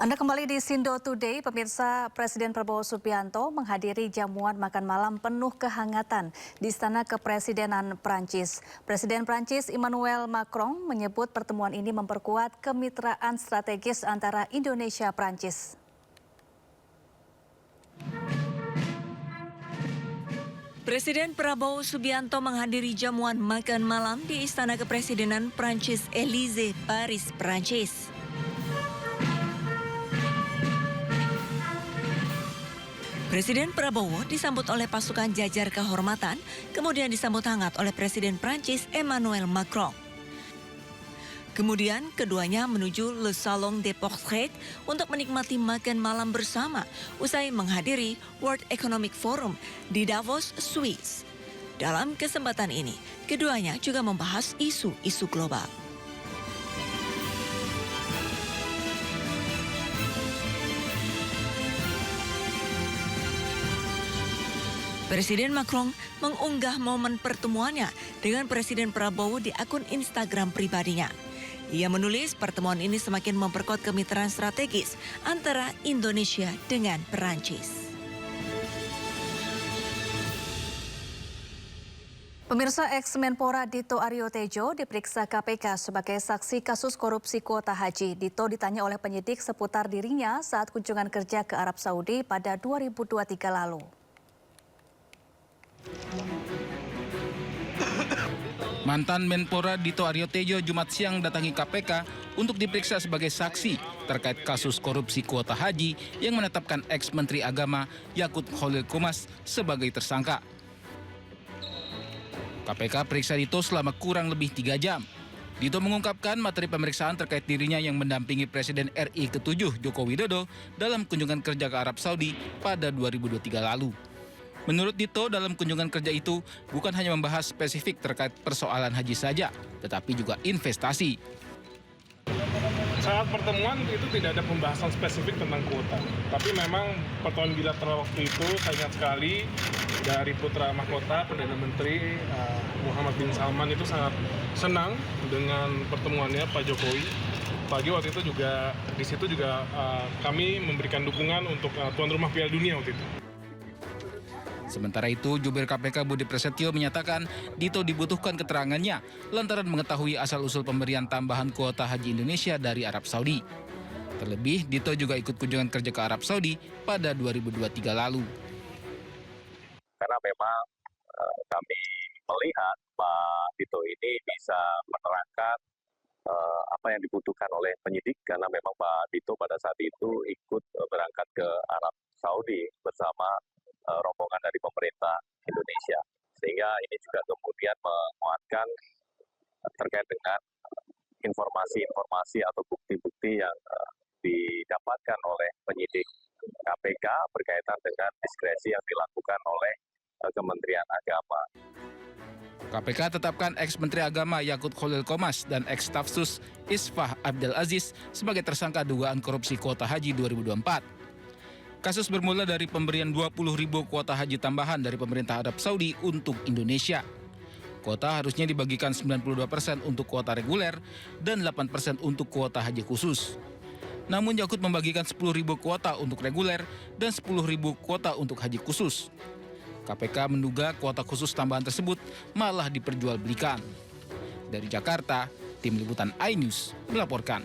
Anda kembali di Sindo Today, pemirsa. Presiden Prabowo Subianto menghadiri jamuan makan malam penuh kehangatan di Istana Kepresidenan Prancis. Presiden Prancis Emmanuel Macron menyebut pertemuan ini memperkuat kemitraan strategis antara Indonesia-Prancis. Presiden Prabowo Subianto menghadiri jamuan makan malam di Istana Kepresidenan Prancis Élysée, Paris, Prancis. Presiden Prabowo disambut oleh pasukan jajar kehormatan, kemudian disambut hangat oleh Presiden Prancis Emmanuel Macron. Kemudian keduanya menuju Le Salon des Portraits untuk menikmati makan malam bersama usai menghadiri World Economic Forum di Davos, Swiss. Dalam kesempatan ini, keduanya juga membahas isu-isu global. Presiden Macron mengunggah momen pertemuannya dengan Presiden Prabowo di akun Instagram pribadinya. Ia menulis pertemuan ini semakin memperkuat kemitraan strategis antara Indonesia dengan Perancis. Pemirsa, ex-Menpora Dito Aryo Tejo diperiksa KPK sebagai saksi kasus korupsi kuota haji. Dito ditanya oleh penyidik seputar dirinya saat kunjungan kerja ke Arab Saudi pada 2023 lalu. Mantan Menpora Dito Aryo Tejo Jumat siang datangi KPK untuk diperiksa sebagai saksi terkait kasus korupsi kuota haji yang menetapkan ex-Menteri Agama Yakut Khalil Qomas sebagai tersangka. KPK periksa Dito selama kurang lebih 3 jam. Dito mengungkapkan materi pemeriksaan terkait dirinya yang mendampingi Presiden RI ke-7 Joko Widodo dalam kunjungan kerja ke Arab Saudi pada 2023 lalu. Menurut Dito, dalam kunjungan kerja itu bukan hanya membahas spesifik terkait persoalan haji saja, tetapi juga investasi. Saat pertemuan itu tidak ada pembahasan spesifik tentang kuota. Tapi memang pertemuan bilateral waktu itu saya ingat sekali dari Putra Mahkota, Perdana Menteri Muhammad bin Salman itu sangat senang dengan pertemuannya Pak Jokowi. Pagi waktu itu juga di situ juga kami memberikan dukungan untuk tuan rumah Piala Dunia waktu itu. Sementara itu, Jubir KPK Budi Prasetyo menyatakan Dito dibutuhkan keterangannya lantaran mengetahui asal-usul pemberian tambahan kuota haji Indonesia dari Arab Saudi. Terlebih, Dito juga ikut kunjungan kerja ke Arab Saudi pada 2023 lalu. Karena memang kami melihat Pak Dito ini bisa menerangkan apa yang dibutuhkan oleh penyidik, karena memang Pak Dito pada saat itu ikut berangkat ke Arab Saudi bersama rombongan dari pemerintah Indonesia, sehingga ini juga kemudian menguatkan terkait dengan informasi-informasi atau bukti-bukti yang didapatkan oleh penyidik KPK berkaitan dengan diskresi yang dilakukan oleh Kementerian Agama. KPK tetapkan ex-Menteri Agama Yakut Khalil Qomas dan ex-Staf Sus Isfah Abdel Aziz sebagai tersangka dugaan korupsi kuota haji 2024. Kasus bermula dari pemberian 20.000 kuota haji tambahan dari pemerintah Arab Saudi untuk Indonesia. Kuota harusnya dibagikan 92% untuk kuota reguler dan 8% untuk kuota haji khusus. Namun Yakut membagikan 10.000 kuota untuk reguler dan 10.000 kuota untuk haji khusus. KPK menduga kuota khusus tambahan tersebut malah diperjualbelikan. Dari Jakarta, Tim Liputan iNews melaporkan.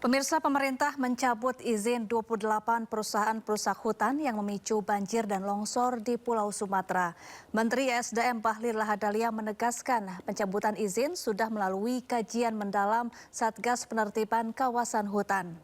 Pemirsa, pemerintah mencabut izin 28 perusahaan perusak hutan yang memicu banjir dan longsor di Pulau Sumatera. Menteri ESDM Bahlil Lahadalia menegaskan pencabutan izin sudah melalui kajian mendalam Satgas Penertiban Kawasan Hutan.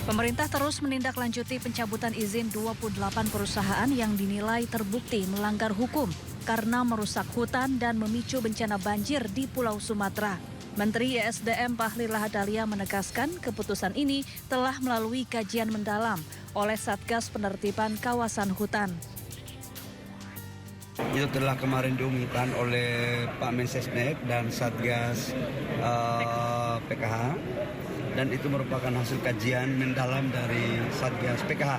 Pemerintah terus menindaklanjuti pencabutan izin 28 perusahaan yang dinilai terbukti melanggar hukum karena merusak hutan dan memicu bencana banjir di Pulau Sumatera. Menteri ESDM Bahlil Lahadalia menegaskan keputusan ini telah melalui kajian mendalam oleh Satgas Penertiban Kawasan Hutan. Itu telah kemarin diumumkan oleh Pak Mensesnek dan Satgas PKH, dan itu merupakan hasil kajian mendalam dari Satgas PKH.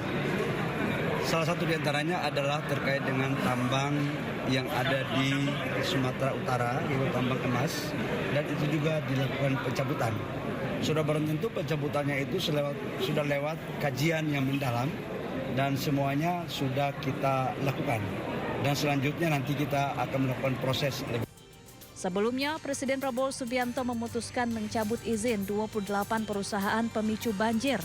Salah satu di antaranya adalah terkait dengan tambang yang ada di Sumatera Utara, yaitu tambang emas, dan itu juga dilakukan pencabutan. Sudah barang tentu pencabutannya itu sudah lewat kajian yang mendalam dan semuanya sudah kita lakukan. Dan selanjutnya nanti kita akan melakukan proses. Sebelumnya, Presiden Prabowo Subianto memutuskan mencabut izin 28 perusahaan pemicu banjir.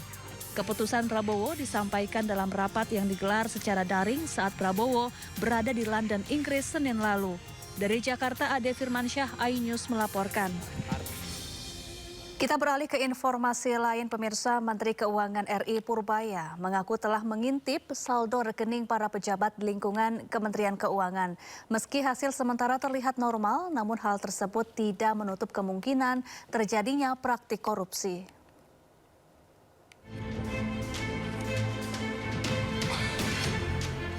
Keputusan Prabowo disampaikan dalam rapat yang digelar secara daring saat Prabowo berada di London, Inggris, Senin lalu. Dari Jakarta, Ade Firmansyah, iNews melaporkan. Kita beralih ke informasi lain, pemirsa. Menteri Keuangan RI Purbaya mengaku telah mengintip saldo rekening para pejabat di lingkungan Kementerian Keuangan. Meski hasil sementara terlihat normal, namun hal tersebut tidak menutup kemungkinan terjadinya praktik korupsi.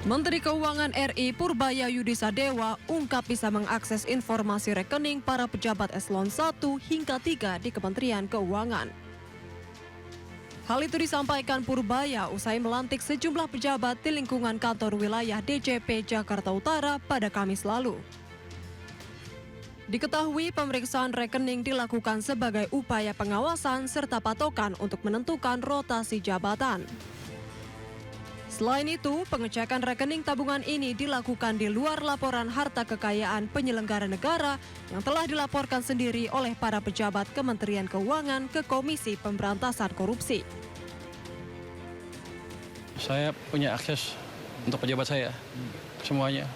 Menteri Keuangan RI Purbaya Yudisadewa ungkap bisa mengakses informasi rekening para pejabat eselon 1 hingga 3 di Kementerian Keuangan. Hal itu disampaikan Purbaya usai melantik sejumlah pejabat di lingkungan kantor wilayah DJP Jakarta Utara pada Kamis lalu. Diketahui pemeriksaan rekening dilakukan sebagai upaya pengawasan serta patokan untuk menentukan rotasi jabatan. Selain itu, pengecekan rekening tabungan ini dilakukan di luar laporan harta kekayaan penyelenggara negara yang telah dilaporkan sendiri oleh para pejabat Kementerian Keuangan ke Komisi Pemberantasan Korupsi. Saya punya akses untuk pejabat saya, semuanya.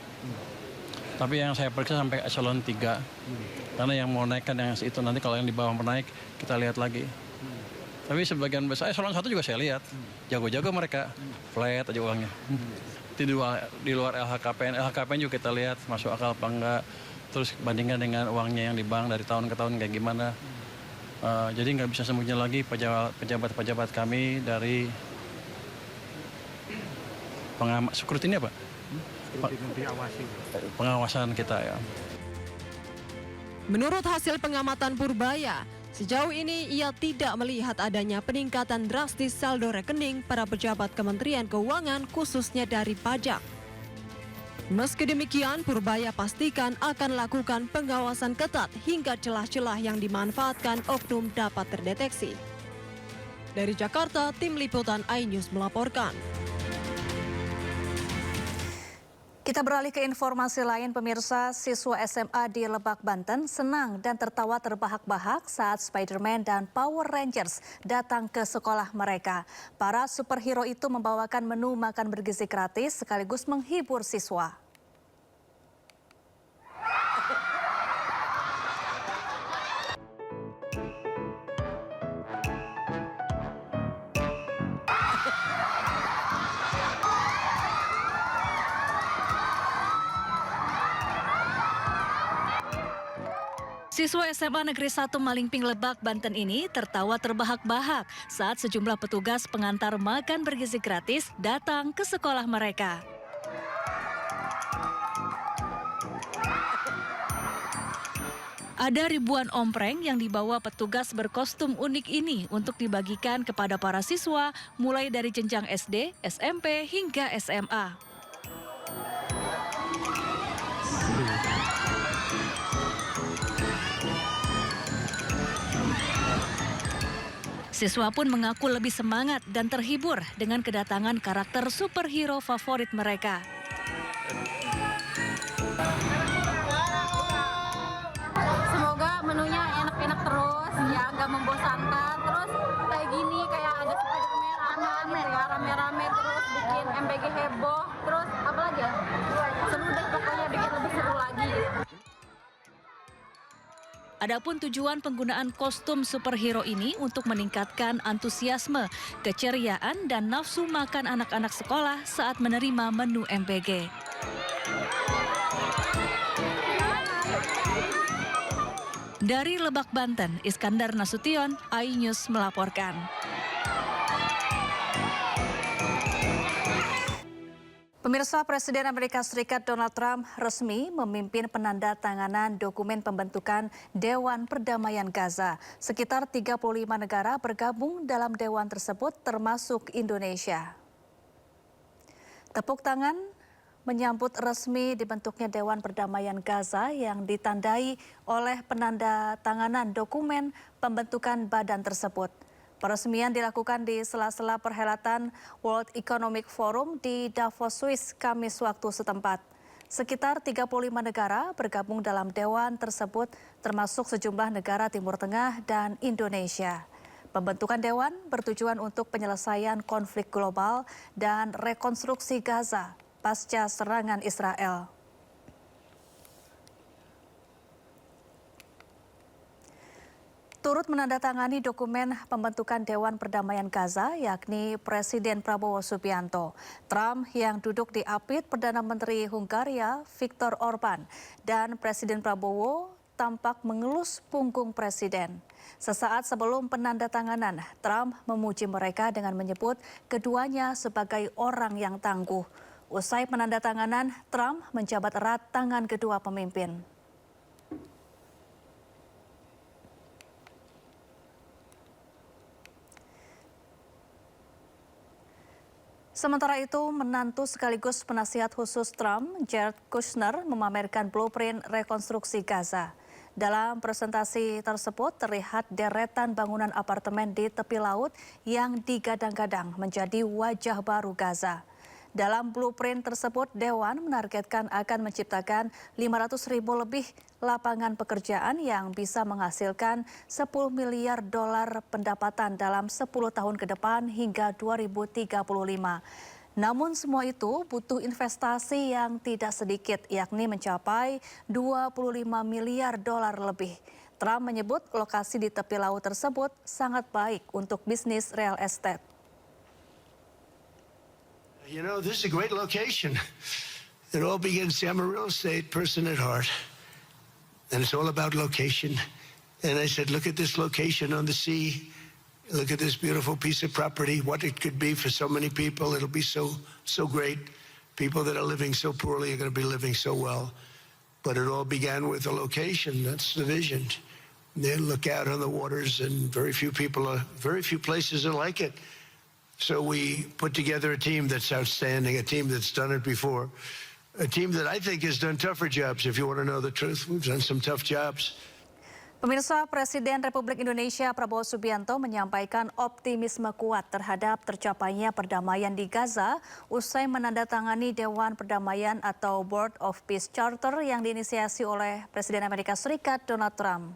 Tapi yang saya periksa sampai eselon 3, karena yang mau naikkan yang itu nanti kalau yang di bawah menaik, kita lihat lagi. Tapi sebagian besar eselon 1 juga saya lihat, jago-jago mereka, flat aja uangnya. Di luar LHKPN juga kita lihat masuk akal apa enggak, terus bandingkan dengan uangnya yang di bank dari tahun ke tahun kayak gimana. Jadi nggak bisa sembunyi lagi pejabat-pejabat kami dari skrutinnya Pak? Pengawasan kita ya. Menurut hasil pengamatan Purbaya, sejauh ini ia tidak melihat adanya peningkatan drastis saldo rekening para pejabat Kementerian Keuangan khususnya dari pajak. Meski demikian, Purbaya pastikan akan lakukan pengawasan ketat hingga celah-celah yang dimanfaatkan oknum dapat terdeteksi. Dari Jakarta, Tim Liputan iNews melaporkan. Kita beralih ke informasi lain, pemirsa. Siswa SMA di Lebak, Banten senang dan tertawa terbahak-bahak saat Spider-Man dan Power Rangers datang ke sekolah mereka. Para superhero itu membawakan menu makan bergizi gratis sekaligus menghibur siswa. Siswa SMA Negeri 1 Malingping Lebak, Banten ini tertawa terbahak-bahak saat sejumlah petugas pengantar makan bergizi gratis datang ke sekolah mereka. Ada ribuan ompreng yang dibawa petugas berkostum unik ini untuk dibagikan kepada para siswa mulai dari jenjang SD, SMP hingga SMA. Siswa pun mengaku lebih semangat dan terhibur dengan kedatangan karakter superhero favorit mereka. Semoga menunya enak-enak terus, ya nggak membosankan. Terus kayak gini, kayak ada Spider-Man, ya rame-rame terus bikin MBG heboh. Terus apa lagi ya? Seru deh pokoknya, bikin lebih seru lagi. Adapun tujuan penggunaan kostum superhero ini untuk meningkatkan antusiasme, keceriaan, dan nafsu makan anak-anak sekolah saat menerima menu MBG. Dari Lebak, Banten, Iskandar Nasution, iNews melaporkan. Pemirsa, Presiden Amerika Serikat Donald Trump resmi memimpin penandatanganan dokumen pembentukan Dewan Perdamaian Gaza. Sekitar 35 negara bergabung dalam dewan tersebut termasuk Indonesia. Tepuk tangan menyambut resmi dibentuknya Dewan Perdamaian Gaza yang ditandai oleh penandatanganan dokumen pembentukan badan tersebut. Peresmian dilakukan di sela-sela perhelatan World Economic Forum di Davos, Swiss, Kamis waktu setempat. Sekitar 35 negara bergabung dalam dewan tersebut, termasuk sejumlah negara Timur Tengah dan Indonesia. Pembentukan dewan bertujuan untuk penyelesaian konflik global dan rekonstruksi Gaza pasca serangan Israel. Turut menandatangani dokumen pembentukan Dewan Perdamaian Gaza, yakni Presiden Prabowo Subianto, Trump yang duduk di apit Perdana Menteri Hungaria Viktor Orban, dan Presiden Prabowo tampak mengelus punggung Presiden. Sesaat sebelum penandatanganan, Trump memuji mereka dengan menyebut keduanya sebagai orang yang tangguh. Usai penandatanganan, Trump menjabat erat tangan kedua pemimpin. Sementara itu, menantu sekaligus penasihat khusus Trump, Jared Kushner, memamerkan blueprint rekonstruksi Gaza. Dalam presentasi tersebut terlihat deretan bangunan apartemen di tepi laut yang digadang-gadang menjadi wajah baru Gaza. Dalam blueprint tersebut, Dewan menargetkan akan menciptakan 500.000 lebih lapangan pekerjaan yang bisa menghasilkan 10 miliar dolar pendapatan dalam 10 tahun ke depan hingga 2035. Namun semua itu butuh investasi yang tidak sedikit, yakni mencapai 25 miliar dolar lebih. Trump menyebut lokasi di tepi laut tersebut sangat baik untuk bisnis real estate. You know, this is a great location. It all begins, see, I'm a real estate person at heart, and it's all about location. And I said, look at this location on the sea. Look at this beautiful piece of property, what it could be for so many people. It'll be so great. People that are living so poorly are going to be living so well. But it all began with a location. That's the vision. They look out on the waters, and very few places are like it. So we put together a team that's outstanding, a team that's done it before, a team that I think has done tougher jobs. If you want to know the truth, we've done some tough jobs. Pemirsa, Presiden Republik Indonesia Prabowo Subianto menyampaikan optimisme kuat terhadap tercapainya perdamaian di Gaza usai menandatangani Dewan Perdamaian atau Board of Peace Charter yang diinisiasi oleh Presiden Amerika Serikat Donald Trump.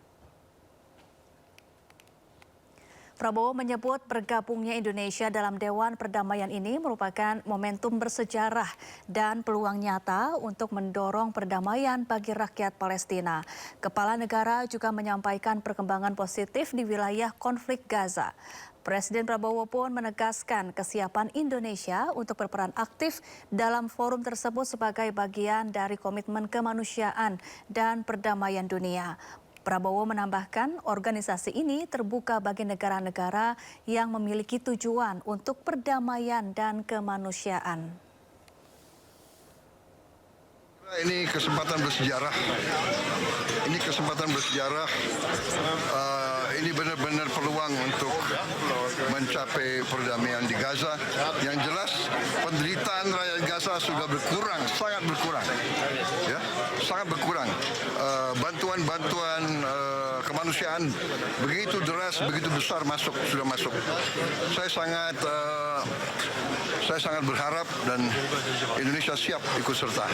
Prabowo menyebut bergabungnya Indonesia dalam Dewan Perdamaian ini merupakan momentum bersejarah dan peluang nyata untuk mendorong perdamaian bagi rakyat Palestina. Kepala negara juga menyampaikan perkembangan positif di wilayah konflik Gaza. Presiden Prabowo pun menegaskan kesiapan Indonesia untuk berperan aktif dalam forum tersebut sebagai bagian dari komitmen kemanusiaan dan perdamaian dunia. Prabowo menambahkan organisasi ini terbuka bagi negara-negara yang memiliki tujuan untuk perdamaian dan kemanusiaan. Ini kesempatan bersejarah. Ini kesempatan bersejarah. Ini benar-benar peluang untuk mencapai perdamaian di Gaza. Yang jelas penderitaan rakyat Gaza sudah berkurang, sangat berkurang. Ya, sangat berkurang. Bantuan-bantuan kemanusiaan begitu deras, begitu besar sudah masuk. Saya sangat berharap dan Indonesia siap ikut serta.